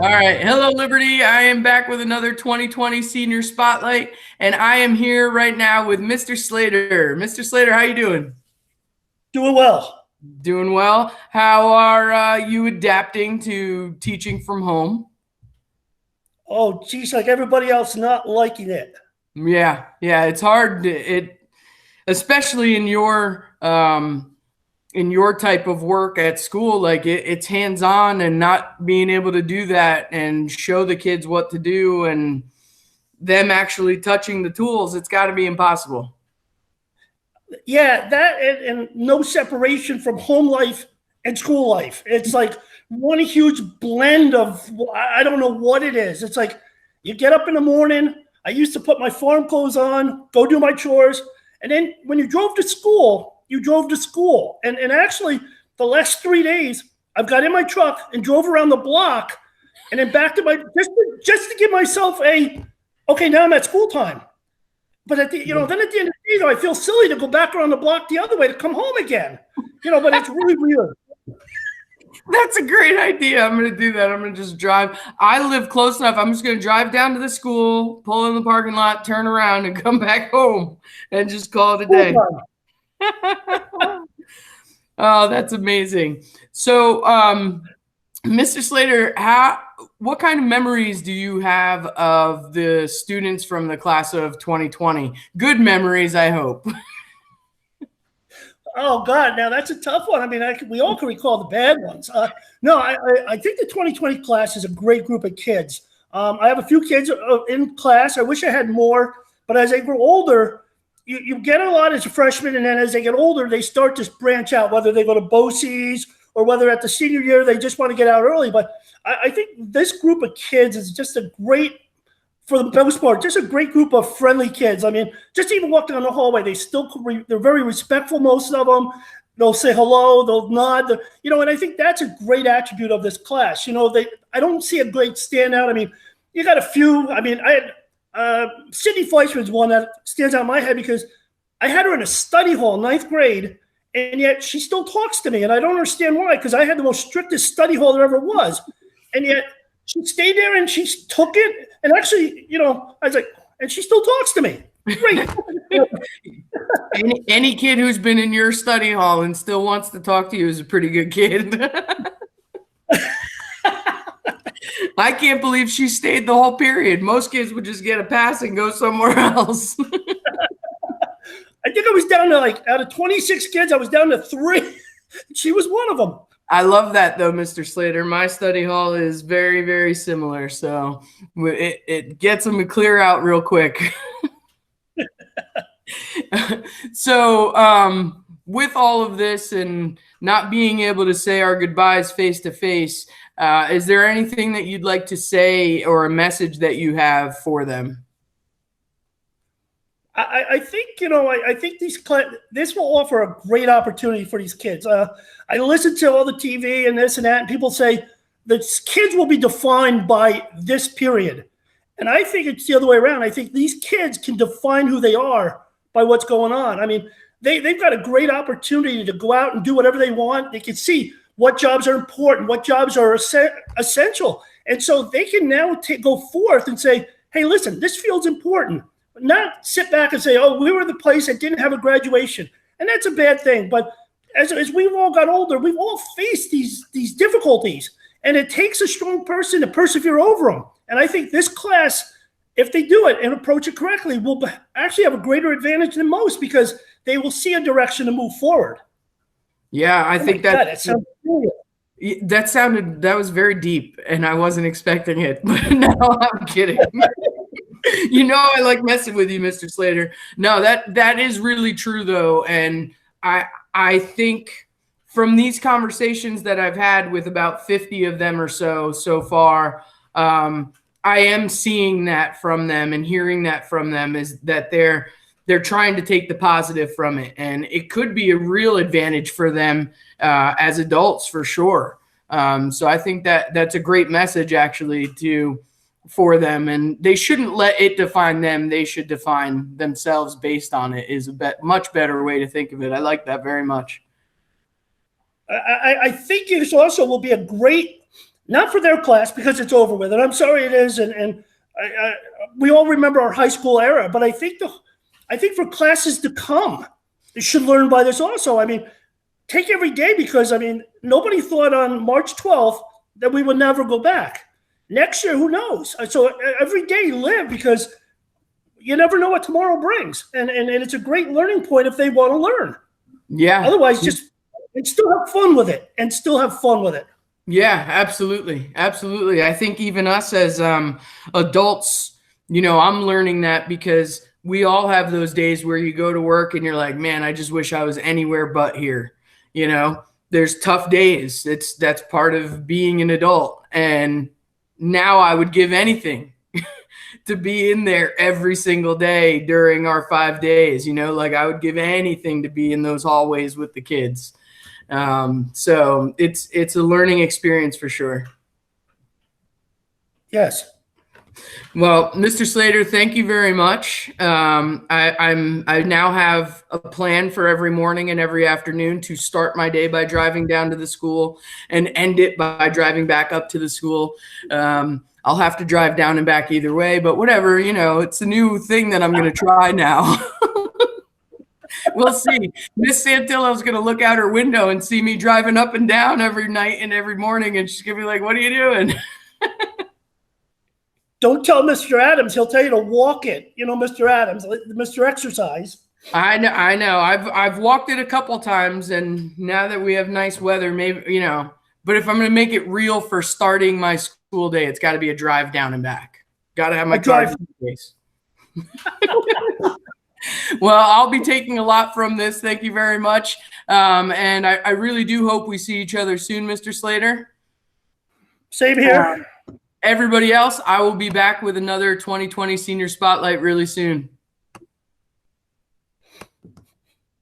All right. Hello, Liberty. I am back with another 2020 Senior Spotlight, and I am here right now with Mr. Slater. Mr. Slater, how you doing? Doing well. Doing well. How are you adapting to teaching from home? Oh, geez, like everybody else not liking it. Yeah, it's hard. Especially in your type of work at school, like it's hands-on and not being able to do that and show the kids what to do and them actually touching the tools. It's got to be impossible. Yeah, that and no separation from home life and school life. It's like one huge blend of, I don't know what it is. It's like you get up in the morning. I used to put my farm clothes on, go do my chores. And then when you drove to school, you drove to school. And actually, the last 3 days, I've got in my truck and drove around the block and then back to my, just to give myself okay, now I'm at school time. But then at the end of the day, I feel silly to go back around the block the other way to come home again. But it's really weird. That's a great idea. I'm going to do that. I'm going to just drive. I live close enough. I'm just going to drive down to the school, pull in the parking lot, turn around, and come back home and just call it a day. Oh, that's amazing. So, Mr. Slater, what kind of memories do you have of the students from the class of 2020? Good memories, I hope. Oh God, now that's a tough one. I mean, we all can recall the bad ones. No, I think the 2020 class is a great group of kids. I have a few kids in class. I wish I had more, but as they grow older, you get a lot as a freshman, and then as they get older, they start to branch out, whether they go to BOCES or whether at the senior year they just want to get out early. But I think this group of kids is just a great, for the most part, just a great group of friendly kids. I mean, just even walking down the hallway, they're very respectful, most of them. They'll say hello, they'll nod, and I think that's a great attribute of this class. I don't see a great standout. I mean, you got a few. I mean, I had Sydney Fleischman's one that stands out in my head because I had her in a study hall, ninth grade, and yet she still talks to me, and I don't understand why, because I had the most strictest study hall there ever was, and yet she stayed there and she took it, and actually, I was like, and she still talks to me. Great. Any kid who's been in your study hall and still wants to talk to you is a pretty good kid. I can't believe she stayed the whole period. Most kids would just get a pass and go somewhere else. I think I was down to out of 26 kids, I was down to 3. She was one of them. I love that though, Mr. Slater. My study hall is very, very similar. So it gets them to clear out real quick. So with all of this and not being able to say our goodbyes face to face, is there anything that you'd like to say or a message that you have for them? I think I think this will offer a great opportunity for these kids. I listen to all the TV and this and that, and people say that kids will be defined by this period, and I think it's the other way around. I think these kids can define who they are by what's going on. I mean, they've got a great opportunity to go out and do whatever they want. They can see what jobs are important, what jobs are essential, and so they can now go forth and say, "Hey, listen, this field's important." Not sit back and say, "Oh, we were the place that didn't have a graduation," and that's a bad thing. But as we've all got older, we've all faced these difficulties, and it takes a strong person to persevere over them. And I think this class, if they do it and approach it correctly, will actually have a greater advantage than most because they will see a direction to move forward. Yeah, I think that sounds that was very deep, and I wasn't expecting it. But no, I'm kidding. I like messing with you, Mr. Slater. No, that is really true though, and I think from these conversations that I've had with about 50 of them or so far, I am seeing that from them and hearing that from them is that they're trying to take the positive from it, and it could be a real advantage for them as adults for sure. So I think that's a great message actually for them, and they shouldn't let it define them. They should define themselves based on it is a much better way to think of it. I like that very much. I think it also will be a great Not for their class because it's over with, and I'm sorry it is. And we all remember our high school era, but I think for classes to come, they should learn by this also. I mean, take every day because I mean nobody thought on March 12th that we would never go back. Next year, who knows? So every day live because you never know what tomorrow brings, and it's a great learning point if they want to learn. Yeah. Otherwise, just and still have fun with it, and still have fun with it. Yeah, absolutely. Absolutely. I think even us as adults, you know, I'm learning that because we all have those days where you go to work and you're like, man, I just wish I was anywhere but here. You know, there's tough days. That's part of being an adult. And now I would give anything to be in there every single day during our 5 days. You know, like I would give anything to be in those hallways with the kids. So it's a learning experience for sure. Yes. Well, Mr. Slater, thank you very much. I now have a plan for every morning and every afternoon to start my day by driving down to the school and end it by driving back up to the school. I'll have to drive down and back either way, but whatever, you know, it's a new thing that I'm going to try now. We'll see. Miss Santillo's going to look out her window and see me driving up and down every night and every morning, and she's going to be like, what are you doing? Don't tell Mr. Adams. He'll tell you to walk it. You know, Mr. Adams, Mr. Exercise. I know. I've walked it a couple times, and now that we have nice weather, maybe, you know, but if I'm going to make it real for starting my school day, it's got to be a drive down and back. Got to have my car space. Well, I'll be taking a lot from this. Thank you very much. And I really do hope we see each other soon, Mr. Slater. Same here. Everybody else, I will be back with another 2020 Senior Spotlight really soon.